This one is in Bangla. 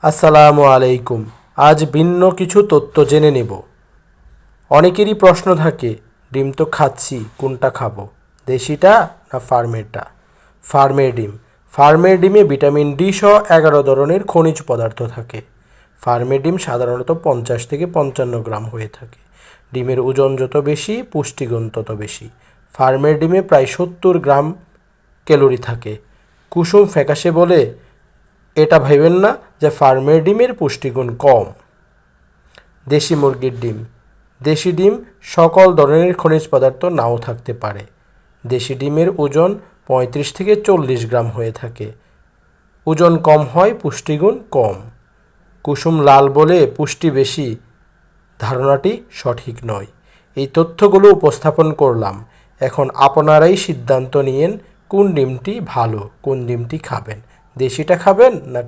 আসসালামু আলাইকুম। আজ ভিন্ন কিছু তথ্য জেনে নেব। অনেকেরই প্রশ্ন থাকে, ডিম তো খাচ্ছি, কোনটা খাবো, দেশিটা না ফার্মেরটা? ফার্মের ডিমে ভিটামিন ডি সহ 11 ধরনের খনিজ পদার্থ থাকে। ফার্মের ডিম সাধারণত 50 থেকে 55 গ্রাম হয়ে থাকে। ডিমের ওজন যত বেশি, পুষ্টিগুণ তত বেশি। ফার্মের ডিমে প্রায় 70 গ্রাম ক্যালোরি থাকে। কুসুম ফ্যাকাশে বলে এটা ভাবেন না যে ফার্মের ডিমের পুষ্টিগুণ কম। দেশি মুরগির ডিম। দেশি ডিম সকল ধরনের খনিজ পদার্থ নাও থাকতে পারে। দেশি ডিমের ওজন 35 থেকে 40 গ্রাম হয়ে থাকে। ওজন কম হয়, পুষ্টিগুণ কম। কুসুম লাল বলে পুষ্টি বেশি, ধারণাটি সঠিক নয়। এই তথ্যগুলো উপস্থাপন করলাম। এখন আপনারাই সিদ্ধান্ত নিয়েন কোন ডিমটি ভালো, কোন ডিমটি খাবেন। দেশিটা খাবেন না